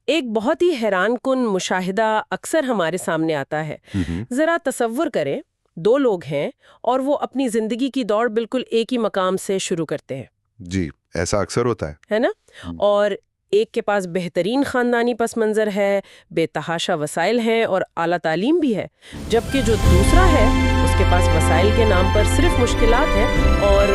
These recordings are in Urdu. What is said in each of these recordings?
ایک بہت ہی حیران کن مشاہدہ اکثر ہمارے سامنے آتا ہے. ذرا تصور کریں، دو لوگ ہیں اور وہ اپنی زندگی کی دوڑ بالکل ایک ہی مقام سے شروع کرتے ہیں. جی، ایسا اکثر ہوتا ہے نا؟ اور ایک کے پاس بہترین خاندانی پس منظر ہے، بے تحاشا وسائل ہیں اور اعلیٰ تعلیم بھی ہے، جبکہ جو دوسرا ہے اس کے پاس وسائل کے نام پر صرف مشکلات ہیں اور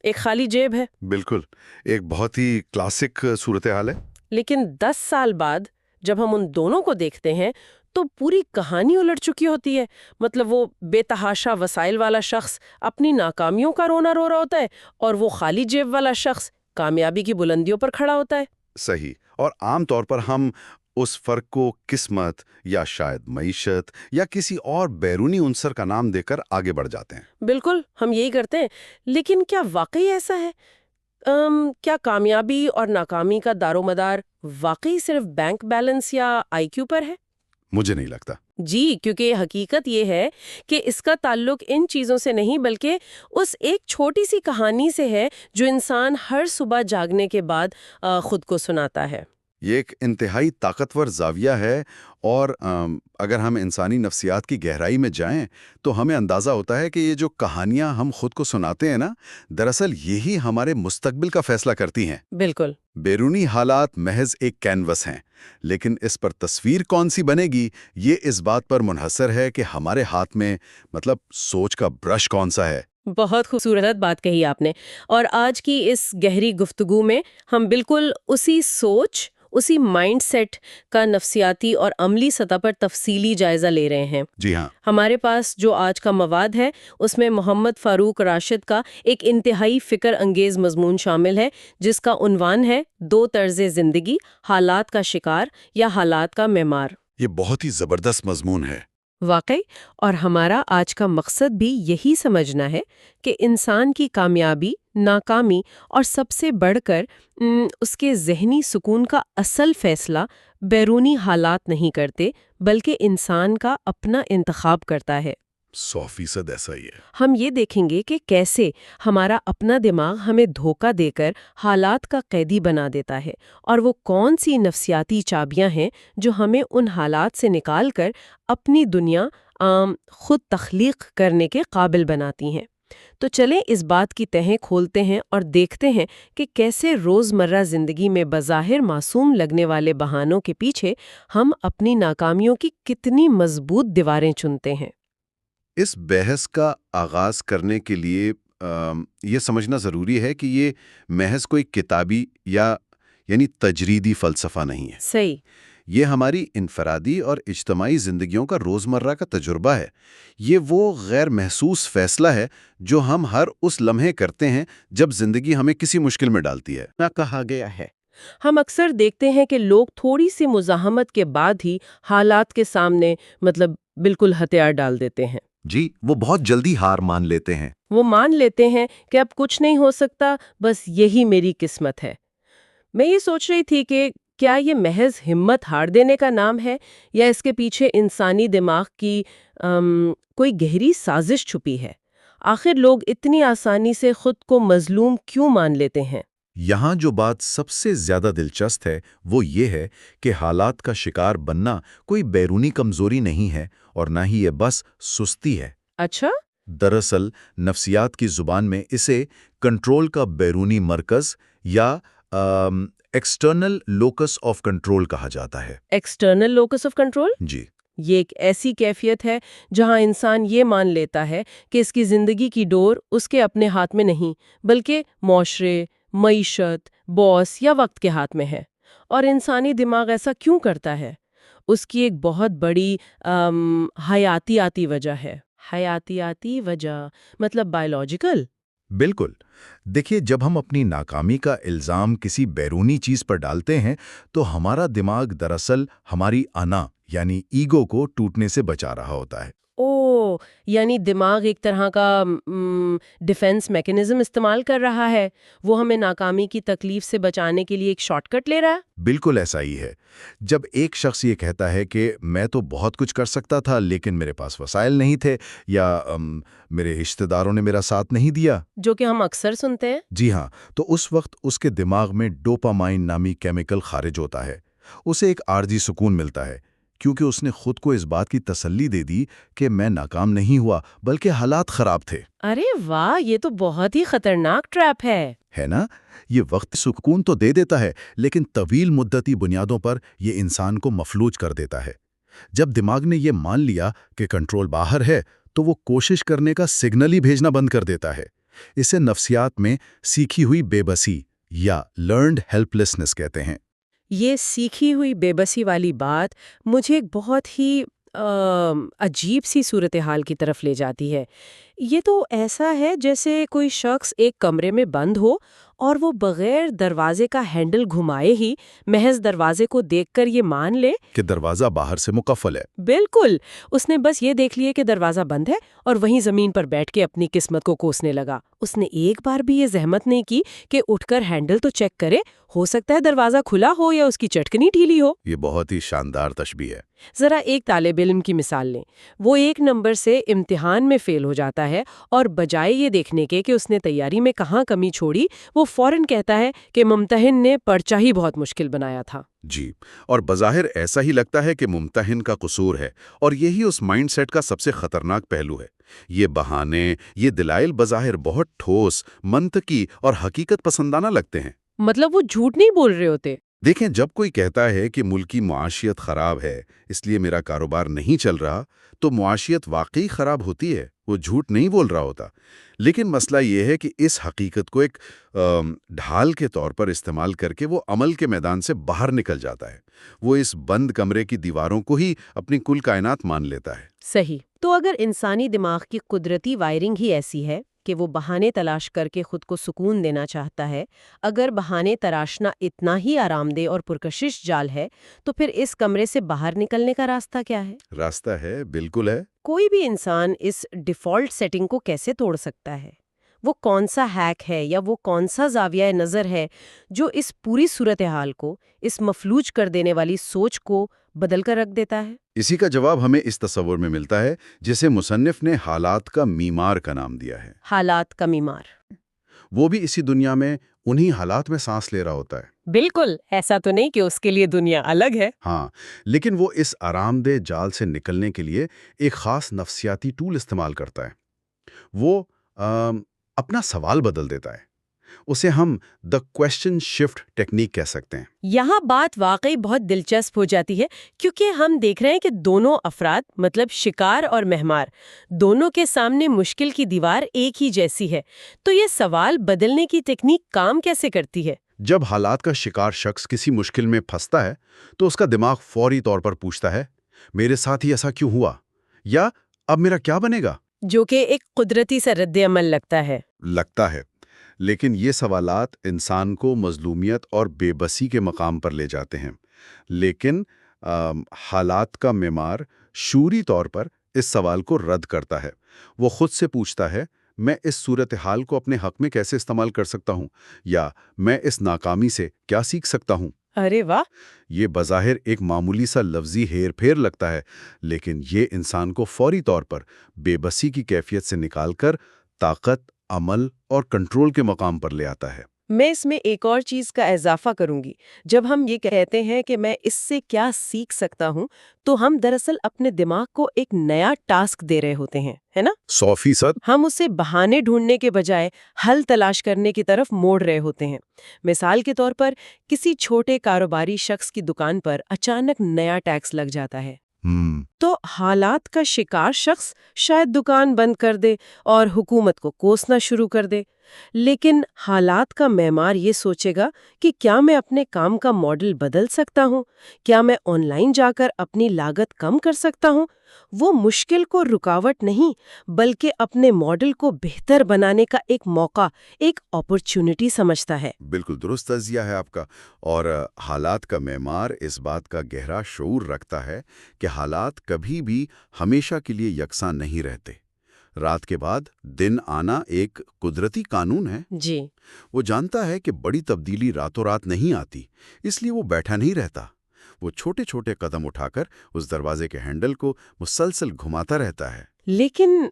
ایک خالی جیب ہے. بالکل، ایک بہت ہی کلاسک صورتحال ہے. لیکن 10 سال بعد جب ہم ان دونوں کو دیکھتے ہیں تو پوری کہانی الٹ چکی ہوتی ہے. مطلب وہ بے تحاشا وسائل والا شخص اپنی ناکامیوں کا رونا رو رہا ہوتا ہے اور وہ خالی جیب والا شخص کامیابی کی بلندیوں پر کھڑا ہوتا ہے. صحیح. اور عام طور پر ہم اس فرق کو قسمت یا شاید معیشت یا کسی اور بیرونی عنصر کا نام دے کر آگے بڑھ جاتے ہیں. بالکل، ہم یہی کرتے ہیں. لیکن کیا واقعی ایسا ہے؟ کیا کامیابی اور ناکامی کا دار و مدار واقعی صرف بینک بیلنس یا آئی کیو پر ہے؟ مجھے نہیں لگتا. جی، کیونکہ حقیقت یہ ہے کہ اس کا تعلق ان چیزوں سے نہیں بلکہ اس ایک چھوٹی سی کہانی سے ہے جو انسان ہر صبح جاگنے کے بعد خود کو سناتا ہے. یہ ایک انتہائی طاقتور زاویہ ہے اور اگر ہم انسانی نفسیات کی گہرائی میں جائیں تو ہمیں اندازہ ہوتا ہے کہ یہ جو کہانیاں ہم خود کو سناتے ہیں نا، دراصل یہی ہمارے مستقبل کا فیصلہ کرتی ہیں. بالکل. بیرونی حالات محض ایک کینوس ہیں، لیکن اس پر تصویر کون سی بنے گی یہ اس بات پر منحصر ہے کہ ہمارے ہاتھ میں سوچ کا برش کون سا ہے. بہت خوبصورت بات کہی آپ نے. اور آج کی اس گہری گفتگو میں ہم بالکل اسی سوچ، اسی مائنڈ سیٹ کا نفسیاتی اور عملی سطح پر تفصیلی جائزہ لے رہے ہیں. جی ہاں. ہمارے پاس جو آج کا مواد ہے اس میں محمد فاروق راشد کا ایک انتہائی فکر انگیز مضمون شامل ہے جس کا عنوان ہے دو طرز زندگی، حالات کا شکار یا حالات کا معمار. یہ بہت ہی زبردست مضمون ہے. واقعی. اور ہمارا آج کا مقصد بھی یہی سمجھنا ہے کہ انسان کی کامیابی، ناکامی اور سب سے بڑھ کر اس کے ذہنی سکون کا اصل فیصلہ بیرونی حالات نہیں کرتے بلکہ انسان کا اپنا انتخاب کرتا ہے. 100% ایسا ہی ہے. ہم یہ دیکھیں گے کہ کیسے ہمارا اپنا دماغ ہمیں دھوکہ دے کر حالات کا قیدی بنا دیتا ہے اور وہ کون سی نفسیاتی چابیاں ہیں جو ہمیں ان حالات سے نکال کر اپنی دنیا خود تخلیق کرنے کے قابل بناتی ہیں. تو چلیں اس بات کی تہیں کھولتے ہیں اور دیکھتے ہیں کہ کیسے روزمرہ زندگی میں بظاہر معصوم لگنے والے بہانوں کے پیچھے ہم اپنی ناکامیوں کی کتنی مضبوط دیواریں چنتے ہیں. اس بحث کا آغاز کرنے کے لیے یہ سمجھنا ضروری ہے کہ یہ محض کوئی کتابی یعنی تجریدی فلسفہ نہیں ہے. صحیح. یہ ہماری انفرادی اور اجتماعی زندگیوں کا روزمرہ کا تجربہ ہے. یہ وہ غیر محسوس فیصلہ ہے جو ہم ہر اس لمحے کرتے ہیں جب زندگی ہمیں کسی مشکل میں ڈالتی ہے. نہ کہا گیا ہے. ہم اکثر دیکھتے ہیں کہ لوگ تھوڑی سی مزاحمت کے بعد ہی حالات کے سامنے بالکل ہتھیار ڈال دیتے ہیں. جی، وہ بہت جلدی ہار مان لیتے ہیں. وہ مان لیتے ہیں کہ اب کچھ نہیں ہو سکتا، بس یہی میری قسمت ہے. میں یہ سوچ رہی تھی کہ کیا یہ محض ہمت ہار دینے کا نام ہے یا اس کے پیچھے انسانی دماغ کی کوئی گہری سازش چھپی ہے؟ آخر لوگ اتنی آسانی سے خود کو مظلوم کیوں مان لیتے ہیں؟ یہاں جو بات سب سے زیادہ دلچسپ ہے وہ یہ ہے کہ حالات کا شکار بننا کوئی بیرونی کمزوری نہیں ہے اور نہ ہی یہ بس سستی ہے. اچھا؟ دراصل نفسیات کی زبان میں اسے کنٹرول کا بیرونی مرکز یا ایکسٹرنل لوکس آف کنٹرول کہا جاتا ہے. External locus of control? جی. یہ ایک ایسی کیفیت ہے جہاں انسان یہ مان لیتا ہے کہ اس کی زندگی کی ڈور اس کے اپنے ہاتھ میں نہیں بلکہ معاشرے، معیشت، باس یا وقت کے ہاتھ میں ہے. اور انسانی دماغ ایسا کیوں کرتا ہے؟ اس کی ایک بہت بڑی حیاتیاتی وجہ ہے. حیاتیاتی وجہ مطلب بائیولوجیکل؟ بالکل. دیکھیے، جب ہم اپنی ناکامی کا الزام کسی بیرونی چیز پر ڈالتے ہیں تو ہمارا دماغ دراصل ہماری انا یعنی ایگو کو ٹوٹنے سے بچا رہا ہوتا ہے. اوہ، یعنی دماغ ایک طرح کا ڈیفنس میکینزم استعمال کر رہا ہے، وہ ہمیں ناکامی کی تکلیف سے بچانے کے لیے ایک شارٹ کٹ لے رہا ہے؟ بالکل ایسا ہی ہے۔ جب ایک شخص یہ کہتا ہے کہ میں تو بہت کچھ کر سکتا تھا لیکن میرے پاس وسائل نہیں تھے، یا میرے رشتہ داروں نے میرا ساتھ نہیں دیا، جو کہ ہم اکثر سنتے ہیں۔ جی ہاں، تو اس وقت اس کے دماغ میں ڈوپامائن نامی کیمیکل خارج ہوتا ہے۔ اسے ایک عارضی سکون ملتا ہے، کیونکہ اس نے خود کو اس بات کی تسلی دے دی کہ میں ناکام نہیں ہوا بلکہ حالات خراب تھے۔ ارے واہ، یہ تو بہت ہی خطرناک ٹریپ ہے نا؟ یہ وقت سکون تو دے دیتا ہے لیکن طویل مدتی بنیادوں پر یہ انسان کو مفلوج کر دیتا ہے۔ جب دماغ نے یہ مان لیا کہ کنٹرول باہر ہے تو وہ کوشش کرنے کا سگنل ہی بھیجنا بند کر دیتا ہے۔ اسے نفسیات میں سیکھی ہوئی بے بسی یا لرنڈ ہیلپلیسنس کہتے ہیں۔ یہ سیکھی ہوئی بے بسی والی بات مجھے ایک بہت ہی عجیب سی صورتحال کی طرف لے جاتی ہے۔ یہ تو ایسا ہے جیسے کوئی شخص ایک کمرے میں بند ہو اور وہ بغیر دروازے کا ہینڈل گھمائے ہی محض دروازے کو دیکھ کر یہ مان لے کہ دروازہ باہر سے مقفل ہے۔ بالکل، اس نے بس یہ دیکھ لیے کہ دروازہ بند ہے اور وہیں زمین پر بیٹھ کے اپنی قسمت کو کوسنے لگا۔ اس نے ایک بار بھی یہ زحمت نہیں کی کہ اٹھ کر ہینڈل تو چیک کرے، ہو سکتا ہے دروازہ کھلا ہو یا اس کی چٹکنی ڈھیلی ہو۔ یہ بہت ہی شاندار تشبیہ ہے۔ ذرا ایک طالب علم کی مثال لیں۔ وہ ایک نمبر سے امتحان میں فیل ہو جاتا ہے اور بجائے یہ دیکھنے کے کہ اس نے تیاری میں کہاں کمی چھوڑی، وہ فوراً کہتا ہے کہ ممتحن نے پرچہ ہی بہت مشکل بنایا تھا۔ جی، اور بظاہر ایسا ہی لگتا ہے کہ ممتحن کا قصور ہے، اور یہی اس مائنڈ سیٹ کا سب سے خطرناک پہلو ہے۔ یہ بہانے، یہ دلائل بظاہر بہت ٹھوس، منطقی اور حقیقت پسندانہ لگتے ہیں۔ مطلب وہ جھوٹ نہیں بول رہے ہوتے۔ دیکھیں، جب کوئی کہتا ہے کہ ملکی معاشیت خراب ہے اس لیے میرا کاروبار نہیں چل رہا، تو معاشیت واقعی خراب ہوتی ہے، وہ جھوٹ نہیں بول رہا ہوتا۔ لیکن مسئلہ یہ ہے کہ اس حقیقت کو ایک ڈھال کے طور پر استعمال کر کے وہ عمل کے میدان سے باہر نکل جاتا ہے۔ وہ اس بند کمرے کی دیواروں کو ہی اپنی کل کائنات مان لیتا ہے۔ صحیح۔ تو اگر انسانی دماغ کی قدرتی وائرنگ ہی ایسی ہے کہ وہ بہانے تلاش کر کے خود کو سکون دینا چاہتا ہے، اگر بہانے تراشنا اتنا ہی آرام دہ اور پرکشش جال ہے، تو پھر اس کمرے سے باہر نکلنے کا راستہ کیا ہے؟ راستہ ہے، بالکل ہے۔ کوئی بھی انسان اس ڈیفالٹ سیٹنگ کو کیسے توڑ سکتا ہے؟ وہ کون سا ہیک ہے یا وہ کون سا زاویہ نظر ہے جو اس پوری صورتحال کو، اس مفلوج کر دینے والی سوچ کو بدل کر رکھ دیتا ہے؟ اسی کا جواب ہمیں اس تصور میں ملتا ہے جسے مصنف نے حالات کا میمار کا نام دیا ہے۔ حالات کا میمار۔ وہ بھی اسی دنیا میں انہی حالات میں سانس لے رہا ہوتا ہے۔ بالکل، ایسا تو نہیں کہ اس کے لیے دنیا الگ ہے۔ ہاں، لیکن وہ اس آرام دہ جال سے نکلنے کے لیے ایک خاص نفسیاتی ٹول استعمال کرتا ہے۔ وہ اپنا سوال بدل دیتا ہے۔ اسے ہم دی کویسچن شفٹ ٹیکنیک کہہ سکتے ہیں۔ یہاں بات واقعی بہت دلچسپ ہو جاتی ہے، کیونکہ ہم دیکھ رہے ہیں کہ دونوں افراد، مطلب شکار اور مہمار، دونوں کے سامنے مشکل کی دیوار ایک ہی جیسی ہے۔ تو یہ سوال بدلنے کی ٹیکنیک کام کیسے کرتی ہے؟ جب حالات کا شکار شخص کسی مشکل میں پھنستا ہے تو اس کا دماغ فوری طور پر پوچھتا ہے، میرے ساتھ ہی ایسا کیوں ہوا؟ یا اب میرا کیا بنے گا؟ جو کہ ایک قدرتی سا رد عمل لگتا ہے۔ لیکن یہ سوالات انسان کو مظلومیت اور بے بسی کے مقام پر لے جاتے ہیں۔ لیکن حالات کا معمار شعوری طور پر اس سوال کو رد کرتا ہے۔ وہ خود سے پوچھتا ہے، میں اس صورتحال کو اپنے حق میں کیسے استعمال کر سکتا ہوں؟ یا میں اس ناکامی سے کیا سیکھ سکتا ہوں؟ ارے واہ! یہ بظاہر ایک معمولی سا لفظی ہیر پھیر لگتا ہے، لیکن یہ انسان کو فوری طور پر بے بسی کی کیفیت سے نکال کر طاقت، عمل اور کنٹرول کے مقام پر لے آتا ہے۔ میں اس میں ایک اور چیز کا اضافہ کروں گی۔ جب ہم یہ کہتے ہیں کہ میں اس سے کیا سیکھ سکتا ہوں، تو ہم دراصل اپنے دماغ کو ایک نیا ٹاسک دے رہے ہوتے ہیں، ہے نا؟ 100%۔ ہم اسے بہانے ڈھونڈنے کے بجائے حل تلاش کرنے کی طرف موڑ رہے ہوتے ہیں۔ مثال کے طور پر کسی چھوٹے کاروباری شخص کی دکان پر اچانک نیا ٹیکس لگ جاتا ہے۔ تو حالات کا شکار شخص شاید دکان بند کر دے اور حکومت کو کوسنا شروع کر دے، لیکن حالات کا معیار یہ سوچے گا کہ کیا میں اپنے کام کا ماڈل بدل سکتا ہوں؟ کیا میں آن لائن جا کر اپنی لاگت کم کر سکتا ہوں؟ وہ مشکل کو رکاوٹ نہیں بلکہ اپنے ماڈل کو بہتر بنانے کا ایک موقع، ایک اپرچونٹی سمجھتا ہے۔ بالکل درست تجزیہ ہے آپ کا، اور حالات کا معیار اس بات کا گہرا شعور رکھتا ہے کہ حالات کبھی بھی ہمیشہ کے لیے یکساں نہیں رہتے۔ رات کے بعد دن آنا ایک قدرتی قانون ہے۔ جی، وہ جانتا ہے کہ بڑی تبدیلی راتوں رات نہیں آتی، اس لیے وہ بیٹھا نہیں رہتا۔ وہ چھوٹے چھوٹے قدم اٹھا کر اس دروازے کے ہینڈل کو مسلسل گھماتا رہتا ہے۔ لیکن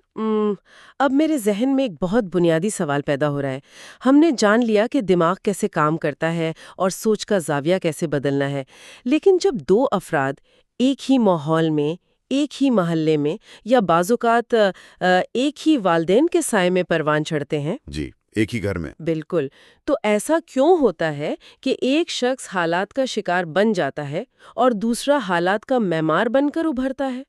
اب میرے ذہن میں ایک بہت بنیادی سوال پیدا ہو رہا ہے۔ ہم نے جان لیا کہ دماغ کیسے کام کرتا ہے اور سوچ کا زاویہ کیسے بدلنا ہے، لیکن جب دو افراد ایک ہی ماحول میں، ایک ہی محلے میں یا بعض اوقات ایک ہی والدین کے سائے میں پروان چڑھتے ہیں، جی، ایک ہی گھر میں۔ بالکل، تو ایسا کیوں ہوتا ہے کہ ایک شخص حالات کا شکار بن جاتا ہے اور دوسرا حالات کا معمار بن کر ابھرتا ہے؟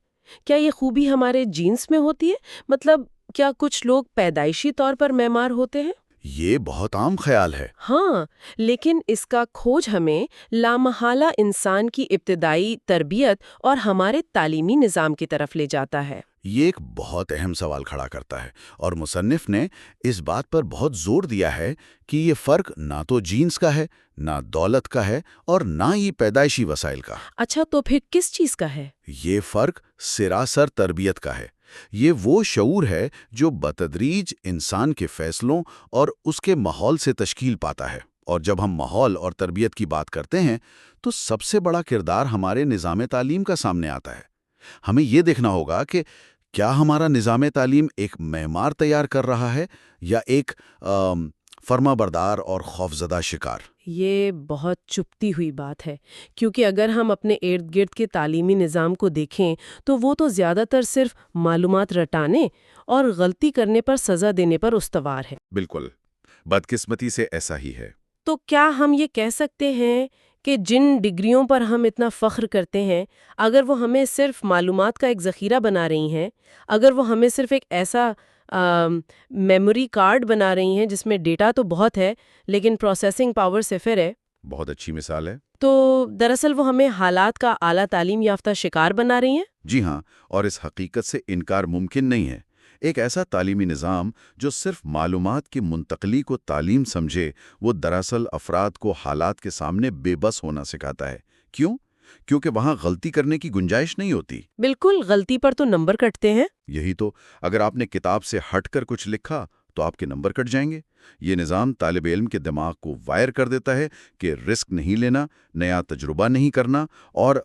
کیا یہ خوبی ہمارے جینس میں ہوتی ہے؟ مطلب کیا کچھ لوگ پیدائشی طور پر معمار ہوتے ہیں؟ یہ بہت عام خیال ہے۔ ہاں، لیکن اس کا کھوج ہمیں لامحالہ انسان کی ابتدائی تربیت اور ہمارے تعلیمی نظام کی طرف لے جاتا ہے۔ یہ ایک بہت اہم سوال کھڑا کرتا ہے، اور مصنف نے اس بات پر بہت زور دیا ہے کہ یہ فرق نہ تو جینس کا ہے، نہ دولت کا ہے، اور نہ ہی پیدائشی وسائل کا۔ اچھا، تو پھر کس چیز کا ہے؟ یہ فرق سراسر تربیت کا ہے۔ یہ وہ شعور ہے جو بتدریج انسان کے فیصلوں اور اس کے ماحول سے تشکیل پاتا ہے۔ اور جب ہم ماحول اور تربیت کی بات کرتے ہیں تو سب سے بڑا کردار ہمارے نظام تعلیم کا سامنے آتا ہے۔ ہمیں یہ دیکھنا ہوگا کہ کیا ہمارا نظام تعلیم ایک معمار تیار کر رہا ہے یا ایک فرما بردار اور خوفزدہ شکار۔ یہ بہت چپتی ہوئی بات ہے، کیونکہ اگر ہم اپنے ارد گرد کے تعلیمی نظام کو دیکھیں تو وہ تو زیادہ تر صرف معلومات رٹانے اور غلطی کرنے پر سزا دینے پر استوار ہے۔ بالکل، بدقسمتی سے ایسا ہی ہے۔ تو کیا ہم یہ کہہ سکتے ہیں کہ جن ڈگریوں پر ہم اتنا فخر کرتے ہیں، اگر وہ ہمیں صرف معلومات کا ایک ذخیرہ بنا رہی ہیں، اگر وہ ہمیں صرف ایک ایسا میموری کارڈ بنا رہی ہیں جس میں ڈیٹا تو بہت ہے لیکن پروسیسنگ پاور صفر ہے، بہت اچھی مثال ہے۔ تو دراصل وہ ہمیں حالات کا اعلیٰ تعلیم یافتہ شکار بنا رہی ہیں؟ جی ہاں، اور اس حقیقت سے انکار ممکن نہیں ہے۔ ایک ایسا تعلیمی نظام جو صرف معلومات کی منتقلی کو تعلیم سمجھے، وہ دراصل افراد کو حالات کے سامنے بے بس ہونا سکھاتا ہے۔ کیوں؟ کیونکہ وہاں غلطی کرنے کی گنجائش نہیں ہوتی۔ بالکل، غلطی پر تو نمبر کٹتے ہیں۔ یہی تو، اگر آپ نے کتاب سے ہٹ کر کچھ لکھا تو آپ کے نمبر کٹ جائیں گے۔ یہ نظام طالب علم کے دماغ کو وائر کر دیتا ہے کہ رسک نہیں لینا، نیا تجربہ نہیں کرنا اور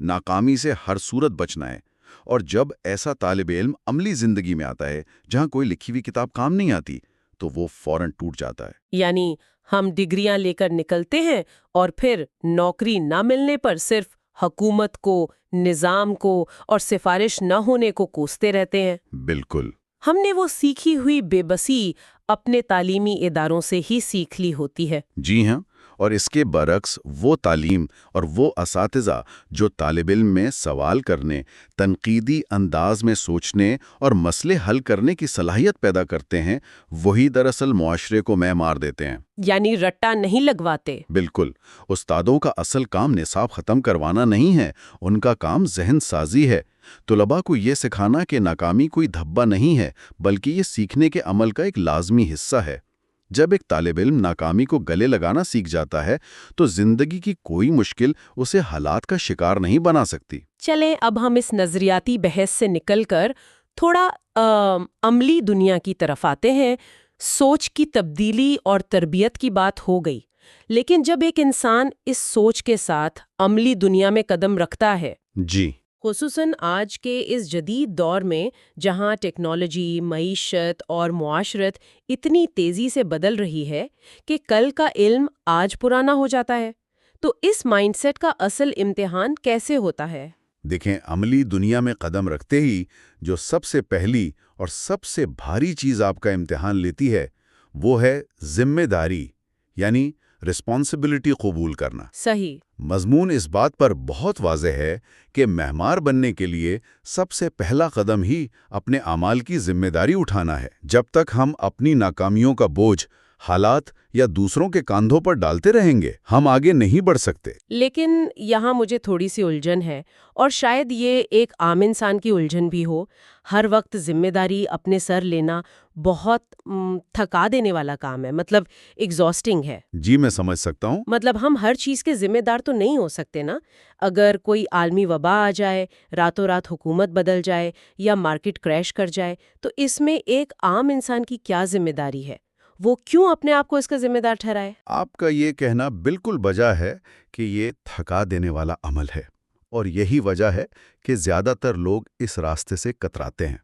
ناکامی سے ہر صورت بچنا ہے۔ اور جب ایسا طالب علم عملی زندگی میں آتا ہے جہاں کوئی لکھی ہوئی کتاب کام نہیں آتی تو وہ فوراً ٹوٹ جاتا ہے۔ یعنی ہم ڈگریاں لے کر نکلتے ہیں اور پھر نوکری نہ ملنے پر صرف حکومت کو، نظام کو اور سفارش نہ ہونے کو کوستے رہتے ہیں۔ بالکل۔ ہم نے وہ سیکھی ہوئی بے بسی اپنے تعلیمی اداروں سے ہی سیکھ لی ہوتی ہے۔ جی ہاں، اور اس کے برعکس وہ تعلیم اور وہ اساتذہ جو طالب علم میں سوال کرنے، تنقیدی انداز میں سوچنے اور مسئلے حل کرنے کی صلاحیت پیدا کرتے ہیں، وہی دراصل معاشرے کو معمار دیتے ہیں۔ یعنی رٹا نہیں لگواتے۔ بالکل، استادوں کا اصل کام نصاب ختم کروانا نہیں ہے، ان کا کام ذہن سازی ہے۔ طلباء کو یہ سکھانا کہ ناکامی کوئی دھبا نہیں ہے بلکہ یہ سیکھنے کے عمل کا ایک لازمی حصہ ہے۔ جب ایک طالب علم ناکامی کو گلے لگانا سیکھ جاتا ہے تو زندگی کی کوئی مشکل اسے حالات کا شکار نہیں بنا سکتی۔ چلیں اب ہم اس نظریاتی بحث سے نکل کر تھوڑا عملی دنیا کی طرف آتے ہیں۔ سوچ کی تبدیلی اور تربیت کی بات ہو گئی، لیکن جب ایک انسان اس سوچ کے ساتھ عملی دنیا میں قدم رکھتا ہے، جی، خصوصاً آج کے اس جدید دور میں جہاں ٹیکنالوجی، معیشت اور معاشرت اتنی تیزی سے بدل رہی ہے کہ کل کا علم آج پرانا ہو جاتا ہے، تو اس مائنڈ سیٹ کا اصل امتحان کیسے ہوتا ہے؟ دیکھیں، عملی دنیا میں قدم رکھتے ہی جو سب سے پہلی اور سب سے بھاری چیز آپ کا امتحان لیتی ہے وہ ہے ذمہ داری، یعنی رسپانسبلٹی قبول کرنا۔ صحیح۔ مضمون اس بات پر بہت واضح ہے کہ مہمار بننے کے لیے سب سے پہلا قدم ہی اپنے اعمال کی ذمہ داری اٹھانا ہے۔ جب تک ہم اپنی ناکامیوں کا بوجھ حالات یا دوسروں کے کاندھوں پر ڈالتے رہیں گے، ہم آگے نہیں بڑھ سکتے۔ لیکن یہاں مجھے تھوڑی سی الجھن ہے، اور شاید یہ ایک عام انسان کی الجھن بھی ہو۔ ہر وقت ذمہ داری اپنے سر لینا بہت تھکا دینے والا کام ہے، مطلب ایگزاسٹنگ ہے۔ جی میں سمجھ سکتا ہوں۔ مطلب ہم ہر چیز کے ذمہ دار تو نہیں ہو سکتے نا۔ اگر کوئی عالمی وبا آ جائے، راتوں رات حکومت بدل جائے یا مارکیٹ کریش کر جائے، تو اس میں ایک عام انسان کی کیا ذمہ داری ہے؟ وہ کیوں اپنے آپ کو اس کا ذمہ دار ٹھہرائے؟ آپ کا یہ کہنا بالکل بجا ہے کہ یہ تھکا دینے والا عمل ہے، اور یہی وجہ ہے کہ زیادہ تر لوگ اس راستے سے کتراتے ہیں۔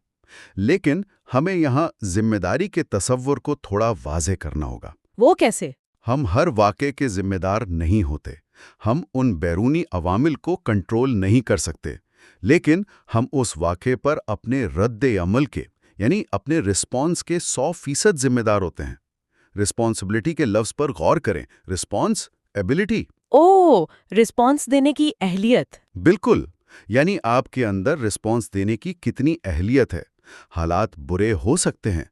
لیکن ہمیں یہاں ذمہ داری کے تصور کو تھوڑا واضح کرنا ہوگا۔ وہ کیسے؟ ہم ہر واقعے کے ذمہ دار نہیں ہوتے۔ ہم ان بیرونی عوامل کو کنٹرول نہیں کر سکتے، لیکن ہم اس واقعے پر اپنے رد عمل کے، یعنی اپنے رسپانس کے 100% ذمہ دار ہوتے ہیں۔ رسپانسبلٹی کے لفظ پر غور کریں۔ Response ability. رسپانس دینے کی اہلیت۔ بالکل، یعنی آپ کے اندر رسپانس دینے کی کتنی اہلیت ہے۔ حالات برے ہو سکتے ہیں،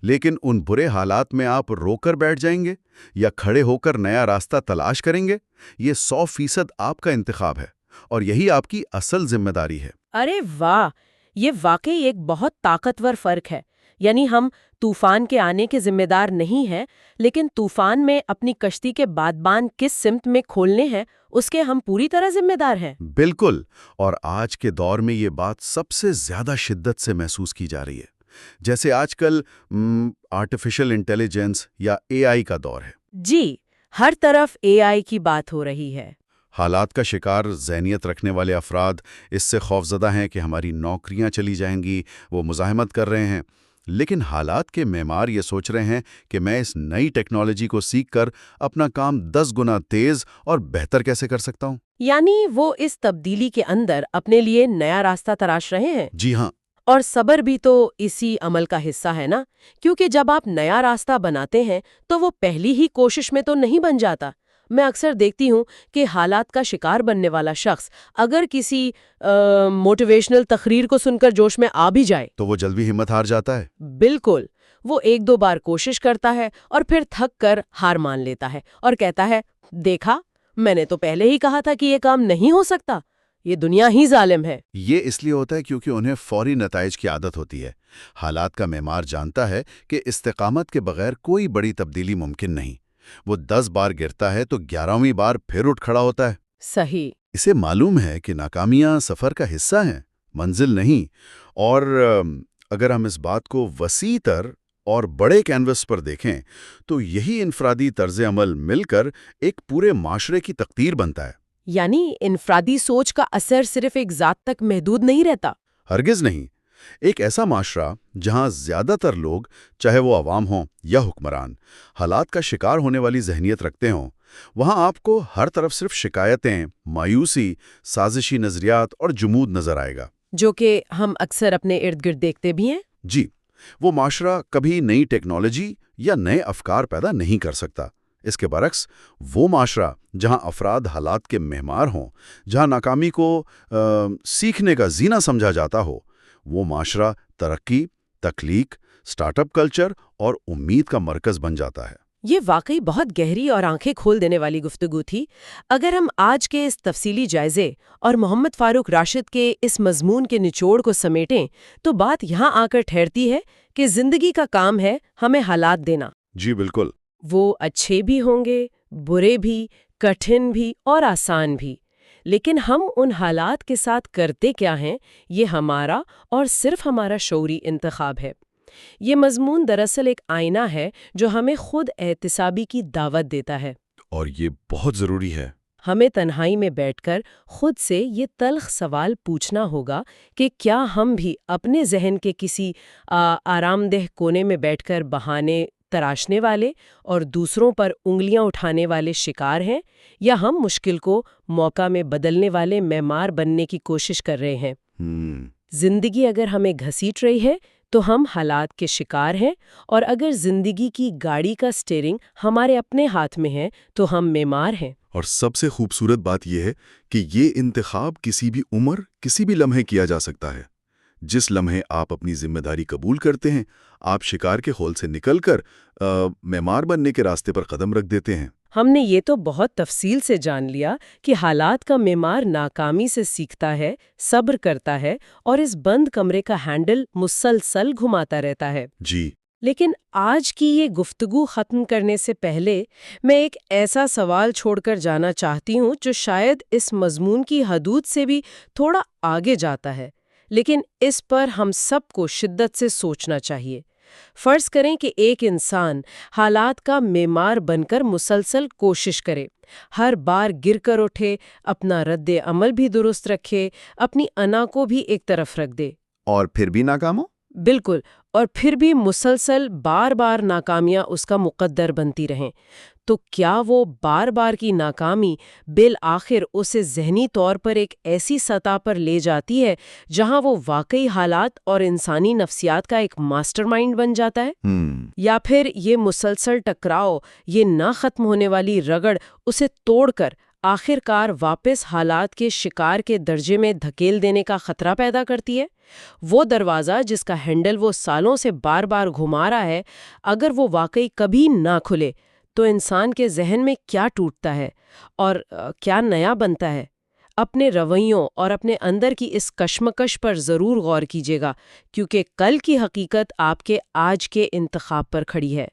لیکن ان برے حالات میں آپ رو کر بیٹھ جائیں گے یا کھڑے ہو کر نیا راستہ تلاش کریں گے؟ یہ 100% آپ کا انتخاب ہے، اور یہی آپ کی اصل ذمہ داری ہے۔ ارے واہ، یہ واقعی ایک بہت طاقتور فرق ہے۔ یعنی ہم طوفان کے آنے کے ذمہ دار نہیں ہیں، لیکن طوفان میں اپنی کشتی کے بادبان کس سمت میں کھولنے ہیں اس کے ہم پوری طرح ذمہ دار ہیں۔ بالکل، اور آج کے دور میں یہ بات سب سے زیادہ شدت سے محسوس کی جا رہی ہے۔ جیسے آج کل آرٹیفیشل انٹیلیجنس یا AI کا دور ہے۔ جی، ہر طرف AI کی بات ہو رہی ہے۔ حالات کا شکار ذہنیت رکھنے والے افراد اس سے خوفزدہ ہیں کہ ہماری نوکریاں چلی جائیں گی، وہ مزاحمت کر رہے ہیں۔ لیکن حالات کے معمار یہ سوچ رہے ہیں کہ میں اس نئی ٹیکنالوجی کو سیکھ کر اپنا کام 10 گنا تیز اور بہتر کیسے کر سکتا ہوں۔ یعنی وہ اس تبدیلی کے اندر اپنے لیے نیا راستہ تراش رہے ہیں۔ جی ہاں۔ اور صبر بھی تو اسی عمل کا حصہ ہے نا، کیونکہ جب آپ نیا راستہ بناتے ہیں تو وہ پہلی ہی کوشش میں تو نہیں بن جاتا۔ میں اکثر دیکھتی ہوں کہ حالات کا شکار بننے والا شخص اگر کسی موٹیویشنل تقریر کو سن کر جوش میں آ بھی جائے تو وہ جلدی ہمت ہار جاتا ہے۔ بالکل، وہ 1-2 بار کوشش کرتا ہے اور پھر تھک کر ہار مان لیتا ہے اور کہتا ہے، دیکھا، میں نے تو پہلے ہی کہا تھا کہ یہ کام نہیں ہو سکتا، یہ دنیا ہی ظالم ہے۔ یہ اس لیے ہوتا ہے کیونکہ انہیں فوری نتائج کی عادت ہوتی ہے۔ حالات کا معمار جانتا ہے کہ استقامت کے بغیر کوئی بڑی تبدیلی ممکن نہیں۔ وہ 10 بار گرتا ہے تو 11ویں بار پھر اٹھ کھڑا ہوتا ہے۔ صحیح۔ اسے معلوم ہے کہ ناکامیاں سفر کا حصہ ہیں، منزل نہیں۔ اور اگر ہم اس بات کو وسیع تر اور بڑے کینوس پر دیکھیں تو یہی انفرادی طرز عمل مل کر ایک پورے معاشرے کی تقدیر بنتا ہے۔ یعنی انفرادی سوچ کا اثر صرف ایک ذات تک محدود نہیں رہتا۔ ہرگز نہیں۔ ایک ایسا معاشرہ جہاں زیادہ تر لوگ، چاہے وہ عوام ہوں یا حکمران، حالات کا شکار ہونے والی ذہنیت رکھتے ہوں، وہاں آپ کو ہر طرف صرف شکایتیں، مایوسی، سازشی نظریات اور جمود نظر آئے گا، جو کہ ہم اکثر اپنے ارد گرد دیکھتے بھی ہیں۔ جی، وہ معاشرہ کبھی نئی ٹیکنالوجی یا نئے افکار پیدا نہیں کر سکتا۔ اس کے برعکس وہ معاشرہ جہاں افراد حالات کے مہمان ہوں، جہاں ناکامی کو سیکھنے کا زینہ سمجھا جاتا ہو، وہ معاشرہ ترقی، تخلیق، سٹارٹ اپ کلچر اور امید کا مرکز بن جاتا ہے۔ یہ واقعی بہت گہری اور آنکھیں کھول دینے والی گفتگو تھی۔ اگر ہم آج کے اس تفصیلی جائزے اور محمد فاروق راشد کے اس مضمون کے نچوڑ کو سمیٹیں تو بات یہاں آ کر ٹھہرتی ہے کہ زندگی کا کام ہے ہمیں حالات دینا۔ جی بالکل۔ وہ اچھے بھی ہوں گے، برے بھی، کٹھن بھی اور آسان بھی، لیکن ہم ان حالات کے ساتھ کرتے کیا ہیں، یہ ہمارا اور صرف ہمارا شعوری انتخاب ہے۔ یہ مضمون دراصل ایک آئینہ ہے جو ہمیں خود احتسابی کی دعوت دیتا ہے، اور یہ بہت ضروری ہے۔ ہمیں تنہائی میں بیٹھ کر خود سے یہ تلخ سوال پوچھنا ہوگا کہ کیا ہم بھی اپنے ذہن کے کسی آرام دہ کونے میں بیٹھ کر بہانے تراشنے والے اور دوسروں پر انگلیاں اٹھانے والے شکار ہیں، یا ہم مشکل کو موقع میں بدلنے والے معمار بننے کی کوشش کر رہے ہیں۔ زندگی اگر ہمیں گھسیٹ رہی ہے تو ہم حالات کے شکار ہیں، اور اگر زندگی کی گاڑی کا سٹیئرنگ ہمارے اپنے ہاتھ میں ہے تو ہم معمار ہیں۔ اور سب سے خوبصورت بات یہ ہے کہ یہ انتخاب کسی بھی عمر، کسی بھی لمحے کیا جا سکتا ہے۔ جس لمحے آپ اپنی ذمہ داری قبول کرتے ہیں، آپ شکار کے خول سے نکل کر معمار بننے کے راستے پر قدم رکھ دیتے ہیں۔ ہم نے یہ تو بہت تفصیل سے جان لیا کہ حالات کا معمار ناکامی سے سیکھتا ہے، صبر کرتا ہے، اور اس بند کمرے کا ہینڈل مسلسل گھماتا رہتا ہے۔ جی، لیکن آج کی یہ گفتگو ختم کرنے سے پہلے میں ایک ایسا سوال چھوڑ کر جانا چاہتی ہوں جو شاید اس مضمون کی حدود سے بھی تھوڑا آگے جاتا ہے، لیکن اس پر ہم سب کو شدت سے سوچنا چاہیے۔ فرض کریں کہ ایک انسان حالات کا معمار بن کر مسلسل کوشش کرے، ہر بار گر کر اٹھے، اپنا رد عمل بھی درست رکھے، اپنی انا کو بھی ایک طرف رکھ دے، اور پھر بھی ناکام ہو؟ بالکل، اور پھر بھی مسلسل بار بار ناکامیاں اس کا مقدر بنتی رہیں، تو کیا وہ بار بار کی ناکامی بالآخر اسے ذہنی طور پر ایک ایسی سطح پر لے جاتی ہے جہاں وہ واقعی حالات اور انسانی نفسیات کا ایک ماسٹر مائنڈ بن جاتا ہے؟ یا پھر یہ مسلسل ٹکراؤ، یہ نہ ختم ہونے والی رگڑ اسے توڑ کر آخر کار واپس حالات کے شکار کے درجے میں دھکیل دینے کا خطرہ پیدا کرتی ہے؟ وہ دروازہ جس کا ہینڈل وہ سالوں سے بار بار گھما رہا ہے، اگر وہ واقعی کبھی نہ کھلے تو انسان کے ذہن میں کیا ٹوٹتا ہے اور کیا نیا بنتا ہے؟ اپنے رویوں اور اپنے اندر کی اس کشمکش پر ضرور غور کیجیے گا، کیونکہ کل کی حقیقت آپ کے آج کے انتخاب پر کھڑی ہے۔